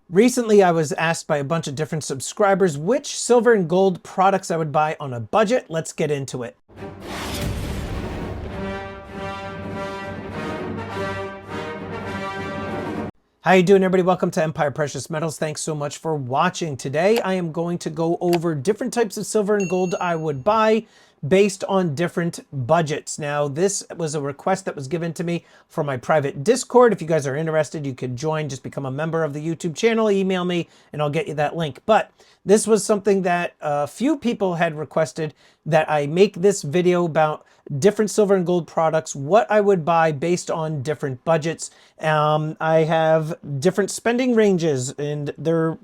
Recently, I was asked by a bunch of different subscribers which silver and gold products I would buy on a budget. Let's get into it. How you doing, everybody? Welcome to Empire Precious Metals. Thanks so much for watching. Today, I am going to go over different types of silver and gold I would buy based on different budgets. Now, this was a request that was given to me from my private Discord. If you guys are interested, you could join, just become a member of the YouTube channel, email me, and I'll get you that link. But this was something that a few people had requested that I make this video about different silver and gold products, what I would buy based on different budgets. I have different spending ranges, and they're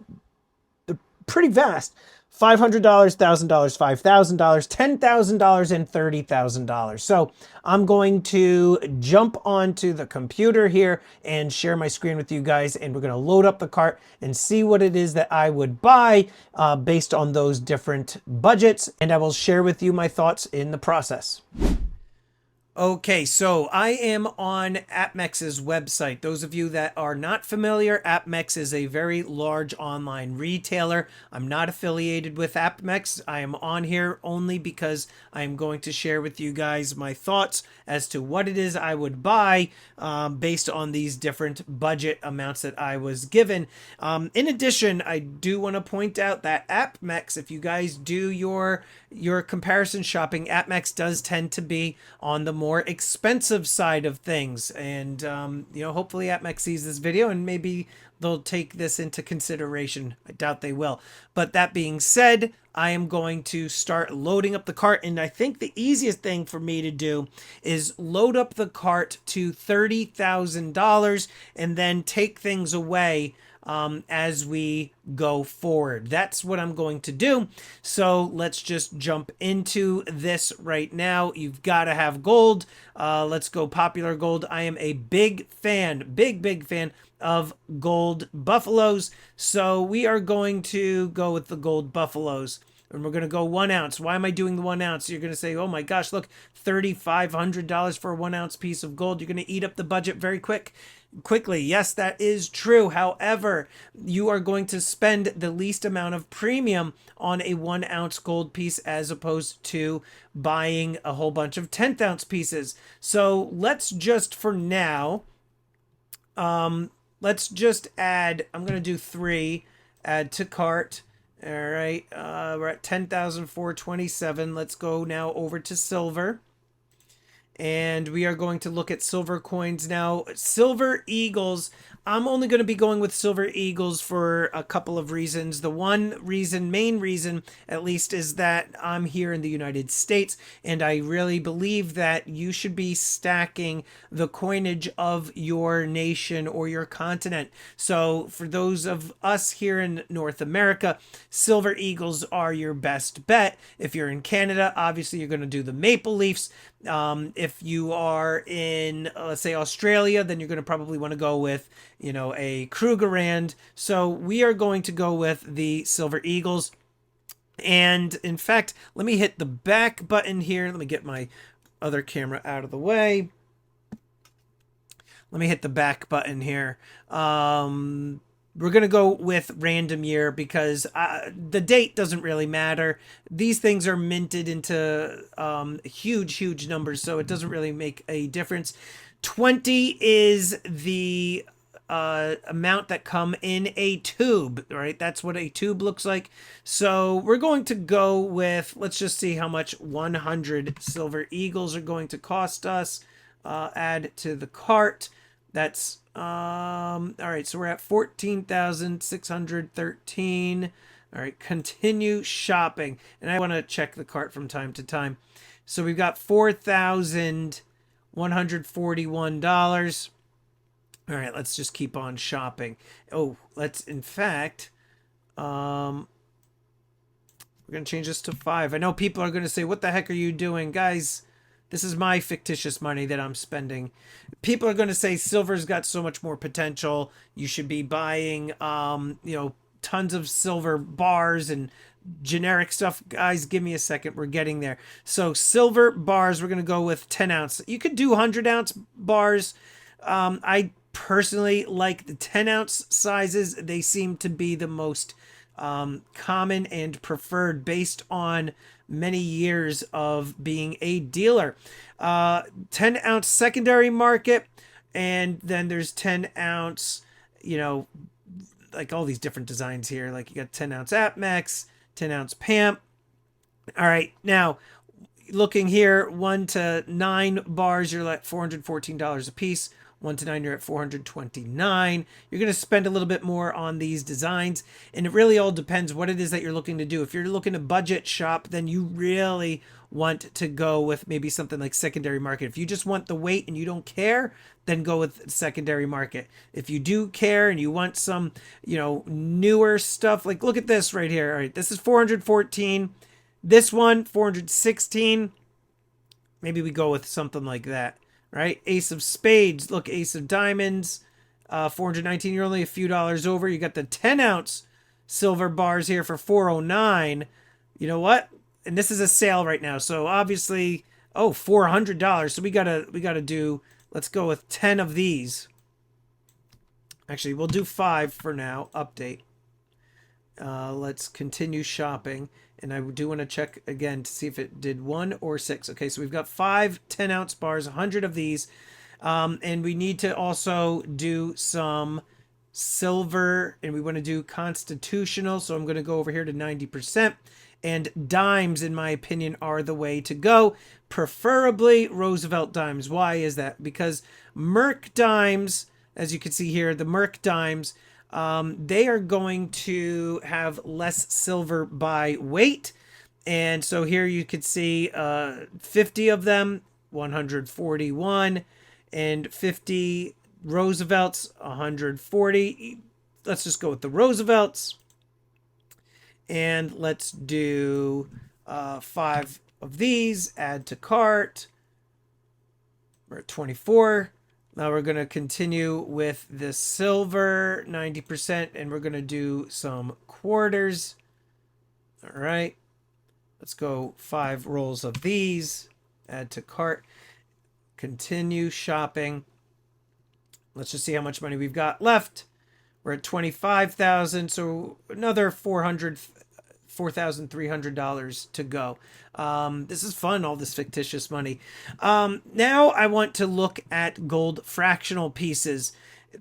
pretty vast. $500, $1,000, $5,000, $10,000, and $30,000. So I'm going to jump onto the computer here and share my screen with you guys, and we're going to load up the cart and see what it is that I would buy based on those different budgets, and I will share with you my thoughts in the process. Okay, so I am on AppMex's website. Those of you that are not familiar, AppMex is a very large online retailer. I'm not affiliated with AppMex. I am on here only because I am going to share with you guys my thoughts as to what it is I would buy based on these different budget amounts that I was given. In addition, I do want to point out that AppMex, if you guys do your comparison shopping, AppMex does tend to be on the more expensive side of things, and hopefully AppMex sees this video and maybe they'll take this into consideration. I doubt they will, but that being said, I am going to start loading up the cart, and I think the easiest thing for me to do is load up the cart to $30,000 and then take things away as we go forward. That's what I'm going to do. So let's just jump into this right now. You've got to have gold. Let's go popular gold. I am a big fan, big fan of gold buffaloes. So we are going to go with the gold buffaloes. And we're going to go 1 ounce. Why am I doing the 1 ounce? You're going to say, oh my gosh, look, $3,500 for a 1 ounce piece of gold. You're going to eat up the budget very quickly. Yes, that is true. However, you are going to spend the least amount of premium on a 1 ounce gold piece as opposed to buying a whole bunch of 10th ounce pieces. So let's just, for now, let's just add, I'm going to do 3, add to cart. All right, we're at 10,427. Let's go now over to silver. And we are going to look at silver coins now. Silver Eagles. I'm only going to be going with Silver Eagles for a couple of reasons. The one reason, main reason at least, is that I'm here in the United States, and I really believe that you should be stacking the coinage of your nation or your continent. So for those of us here in North America, Silver Eagles are your best bet. If you're in Canada, obviously you're going to do the Maple Leafs. If you are in, let's say, Australia, then you're going to probably want to go with, a Krugerrand. So we are going to go with the Silver Eagles. And in fact, let me hit the back button here. Let me get my other camera out of the way. Let me hit the back button here. We're going to go with random year because the date doesn't really matter. These things are minted into huge numbers, so it doesn't really make a difference. 20 is the amount that come in a tube, right? That's what a tube looks like. So we're going to go with, let's just see how much 100 Silver Eagles are going to cost us. Add to the cart. That's all right, so we're at 14,613. All right, continue shopping, and I want to check the cart from time to time. So we've got $4,141. All right, let's just keep on shopping. Oh, let's, in fact, we're gonna change this to 5. I know people are gonna say, what the heck are you doing, guys? This is my fictitious money that I'm spending. People are going to say silver's got so much more potential. You should be buying, tons of silver bars and generic stuff. Guys, give me a second. We're getting there. So silver bars, we're going to go with 10 ounce. You could do 100 ounce bars. I personally like the 10-ounce sizes. They seem to be the most common and preferred based on many years of being a dealer. 10-ounce secondary market, and then there's 10-ounce, you know, like all these different designs here. Like you got 10-ounce AppMex, 10-ounce PAMP. All right, now looking here, 1 to 9 bars, you're at $414 a piece. 1 to 9, you're at $429. You're going to spend a little bit more on these designs, and it really all depends what it is that you're looking to do. If you're looking to budget shop, then you really want to go with maybe something like secondary market. If you just want the weight and you don't care, then go with secondary market. If you do care and you want some, newer stuff, like look at this right here. All right, this is 414. This one, 416. Maybe we go with something like that, right? Ace of spades. Look, ace of diamonds, 419. You're only a few dollars over. You got the 10-ounce silver bars here for 409. You know what? And this is a sale right now. So obviously, $400. So we gotta do, let's go with 10 of these. Actually, we'll do 5 for now. Update. Let's continue shopping. And I do want to check again to see if it did 1 or 6. Okay, so we've got 5 10-ounce bars, 100 of these. And we need to also do some silver, and we want to do constitutional. So I'm going to go over here to 90%. And dimes, in my opinion, are the way to go. Preferably Roosevelt dimes. Why is that? Because Merc dimes, as you can see here, the Merc dimes, they are going to have less silver by weight. And so here you could see 50 of them, 141, and 50 Roosevelts, 140. Let's just go with the Roosevelts. And let's do 5 of these, add to cart. We're at 24. Now we're going to continue with the silver, 90%, and we're going to do some quarters. All right. Let's go 5 rolls of these, add to cart, continue shopping. Let's just see how much money we've got left. We're at 25,000, so another $4,300 to go. This is fun, all this fictitious money. Now I want to look at gold fractional pieces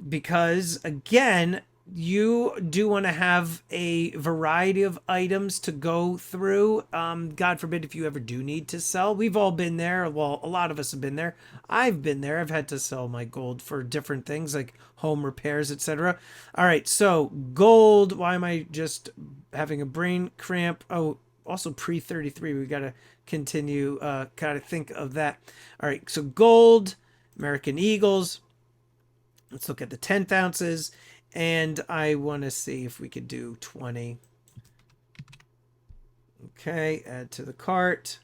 because, again, you do want to have a variety of items to go through. God forbid if you ever do need to sell. We've all been there. Well, a lot of us have been there. I've been there. I've had to sell my gold for different things like home repairs, etc. All right, so gold. Why am I just having a brain cramp? Oh, also pre-33. We got to continue, kind of think of that. All right, so gold, American Eagles. Let's look at the 10th ounces. And I want to see if we could do 20. Okay, add to the cart.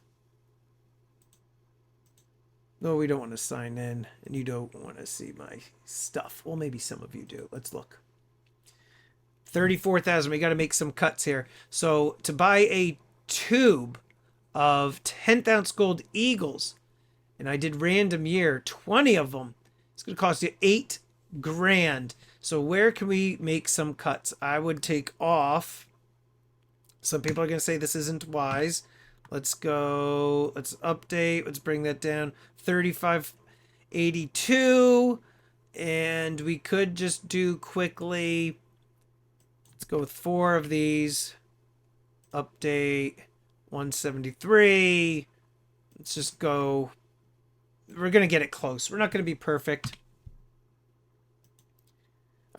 No, we don't want to sign in, and you don't want to see my stuff. Well, maybe some of you do. Let's look. 34,000. We got to make some cuts here. So to buy a tube of 10th ounce gold Eagles, and I did random year, 20 of them, it's going to cost you $8 grand. So where can we make some cuts? I would take off. Some people are going to say this isn't wise. Let's go. Let's update. Let's bring that down. 3582. And we could just do quickly. Let's go with 4 of these. Update. 173. Let's just go. We're going to get it close. We're not going to be perfect.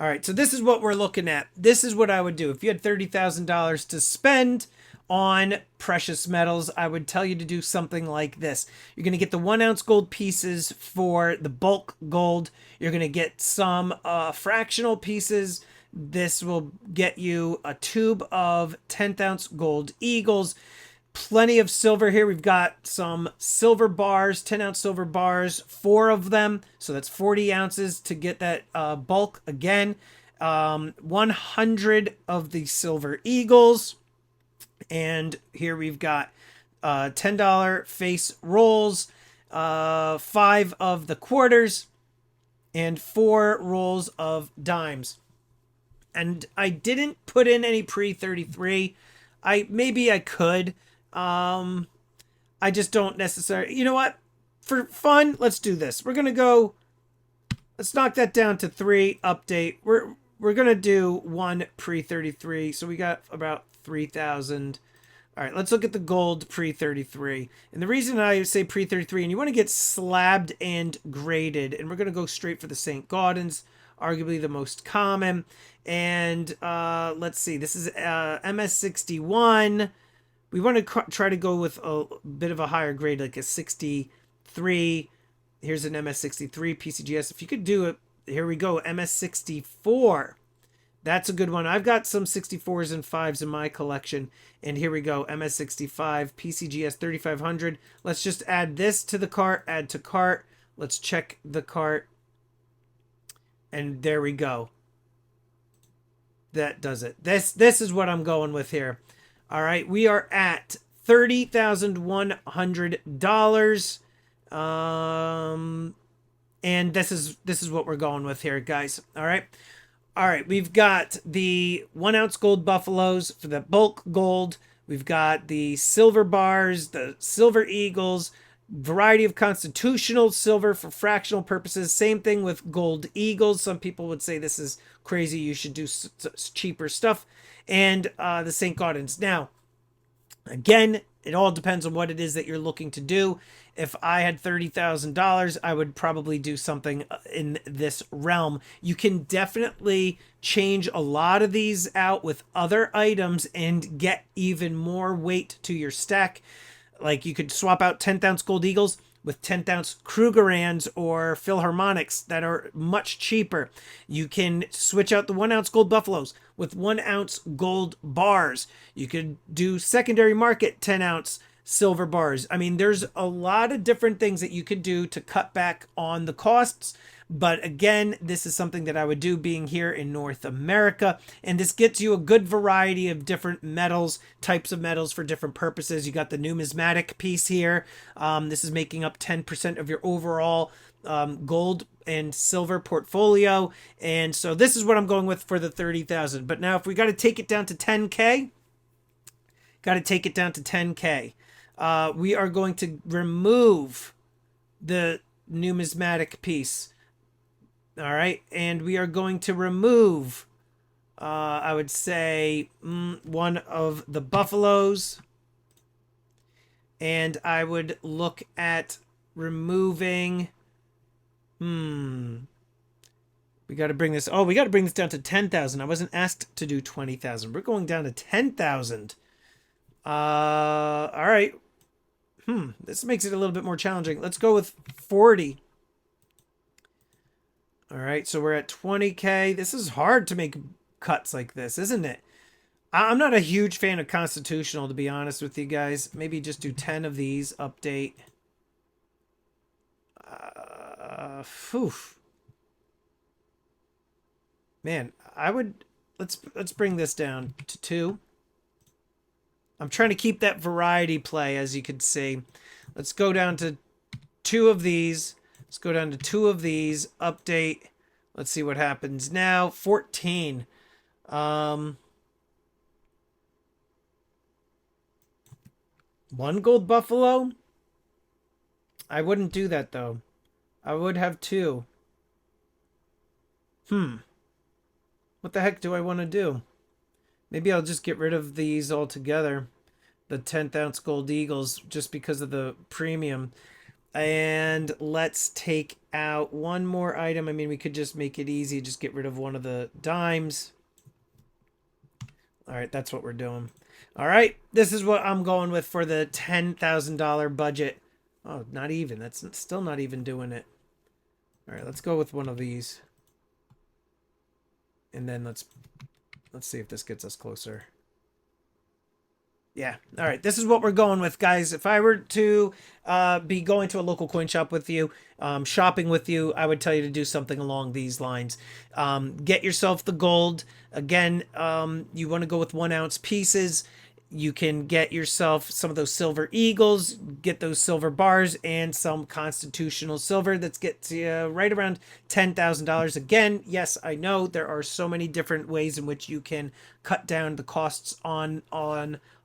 All right, so this is what we're looking at. This is what I would do. If you had $30,000 to spend on precious metals, I would tell you to do something like this. You're going to get the 1 ounce gold pieces for the bulk gold. You're going to get some fractional pieces. This will get you a tube of 10th ounce gold Eagles. Plenty of silver here. We've got some silver bars, 10 ounce silver bars, 4 of them. So that's 40 ounces to get that bulk again. 100 of the silver Eagles. And here we've got $10 face rolls, 5 of the quarters. and 4 rolls of dimes. And I didn't put in any pre-33. Maybe I could. I just don't necessarily. You know what? For fun, let's do this. We're gonna go. Let's knock that down to 3. Update. We're gonna do 1 pre-33. So we got about 3,000. All right, let's look at the gold pre-33. And the reason I say pre-33, and you want to get slabbed and graded, and we're going to go straight for the St. Gaudens, arguably the most common. And let's see, this is MS61. We want to try to go with a bit of a higher grade, like a 63. Here's an MS63 PCGS. If you could do it, here we go, MS64. That's a good one. I've got some 64s and 5s in my collection. And here we go, MS65, PCGS 3500. Let's just add this to the cart, add to cart. Let's check the cart. And there we go. That does it. This is what I'm going with here. All right, we are at $30,100. And this is what we're going with here, guys. All right. All right, we've got the 1 ounce gold buffaloes for the bulk gold. We've got the silver bars, the silver eagles, variety of constitutional silver for fractional purposes. Same thing with gold eagles. Some people would say this is crazy. You should do cheaper stuff. And the St. Gaudens. Now, again, it all depends on what it is that you're looking to do. If I had $30,000, I would probably do something in this realm. You can definitely change a lot of these out with other items and get even more weight to your stack. Like you could swap out 10th ounce gold eagles with 10th ounce Krugerrands or Philharmonics that are much cheaper. You can switch out the 1 ounce gold buffaloes with 1 ounce gold bars. You could do secondary market 10 ounce silver bars. I mean, there's a lot of different things that you could do to cut back on the costs. But again, this is something that I would do being here in North America. And this gets you a good variety of different metals, types of metals for different purposes. You got the numismatic piece here. This is making up 10% of your overall gold and silver portfolio. And so this is what I'm going with for the 30,000. But now if we got to take it down to 10K, got to take it down to 10K. We are going to remove the numismatic piece. All right. And we are going to remove, I would say, 1 of the buffaloes. And I would look at removing, we got to bring this, we got to bring this down to 10,000. I wasn't asked to do 20,000. We're going down to 10,000. All right. This makes it a little bit more challenging. Let's go with 40. All right, so we're at 20K. This is hard to make cuts like this, isn't it? I'm not a huge fan of constitutional, to be honest with you guys. Maybe just do 10 of these. Update. Man, I would... Let's bring this down to 2. I'm trying to keep that variety play, as you can see. Let's go down to 2 of these. Let's go down to 2 of these. Update. Let's see what happens now. 14. 1 gold buffalo? I wouldn't do that, though. I would have 2. What the heck do I want to do? Maybe I'll just get rid of these altogether. The 10th ounce gold eagles, just because of the premium. And let's take out 1 more item. I mean, we could just make it easy. Just get rid of 1 of the dimes. All right, that's what we're doing. All right, this is what I'm going with for the $10,000 budget. Oh, not even. That's still not even doing it. All right, let's go with 1 of these. And then let's see if this gets us closer. Yeah. All right. This is what we're going with, guys. If I were to be going to a local coin shop with you, shopping with you, I would tell you to do something along these lines. Get yourself the gold. Again, you want to go with 1 ounce pieces. You can get yourself some of those silver eagles, get those silver bars, and some constitutional silver. That gets you right around $10,000. Again, yes, I know there are so many different ways in which you can cut down the costs on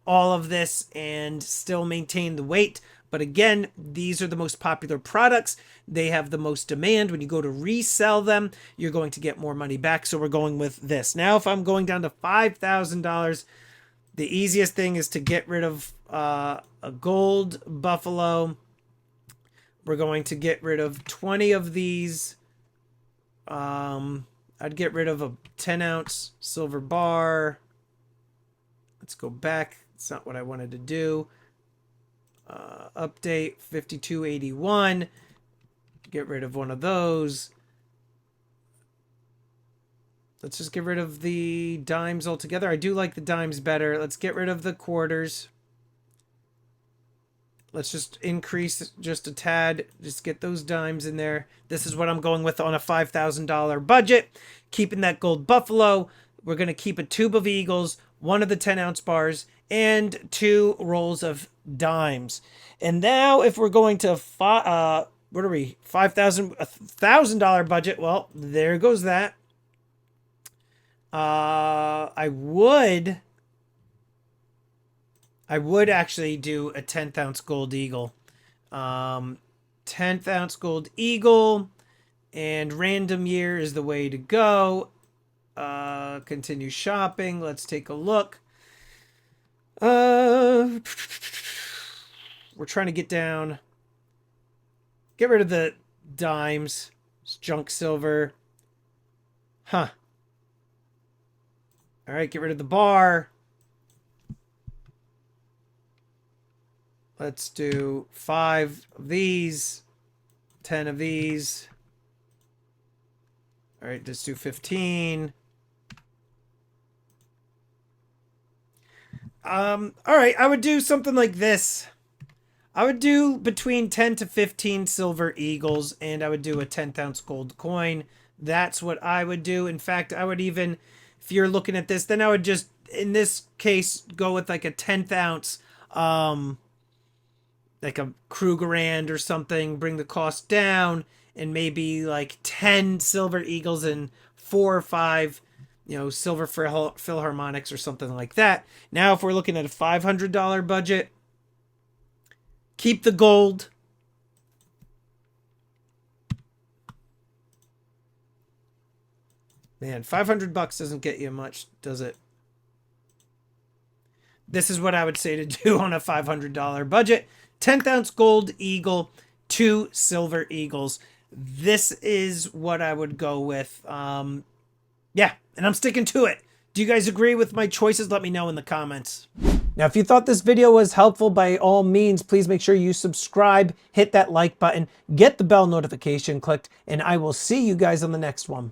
all of this and still maintain the weight. But again, these are the most popular products. They have the most demand. When you go to resell them, you're going to get more money back. So we're going with this. Now, if I'm going down to $5,000, the easiest thing is to get rid of a gold buffalo. We're going to get rid of 20 of these. I'd get rid of a 10-ounce silver bar. Let's go back. It's not what I wanted to do. Update 5281. Get rid of one of those. Let's just get rid of the dimes altogether. I do like the dimes better. Let's get rid of the quarters. Let's just increase just a tad. Just get those dimes in there. This is what I'm going with on a $5,000 budget. Keeping that gold buffalo. We're going to keep a tube of eagles, one of the 10-ounce bars, and 2 rolls of dimes. And now if we're going to what are we? $1,000 budget. Well, there goes that. I would actually do a 10th ounce gold eagle. 10th ounce gold eagle and random year is the way to go. Continue shopping. Let's take a look. We're trying to get rid of the dimes. It's junk silver. Huh. All right, get rid of the bar. Let's do 5 of these, 10 of these. All right, let's do 15. All right, I would do something like this. I would do between 10 to 15 silver eagles, and I would do a 10th ounce gold coin. That's what I would do. In fact, I would even, if you're looking at this, then I would just, in this case, go with like a 10th ounce, like a Krugerrand or something, bring the cost down, and maybe like 10 silver eagles and 4 or 5, silver Philharmonics or something like that. Now, if we're looking at a $500 budget, keep the gold. Man, $500 doesn't get you much, does it? This is what I would say to do on a $500 budget. 10th ounce gold eagle, 2 silver eagles. This is what I would go with. Yeah, and I'm sticking to it. Do you guys agree with my choices? Let me know in the comments. Now, if you thought this video was helpful, by all means, please make sure you subscribe, hit that like button, get the bell notification clicked, and I will see you guys on the next one.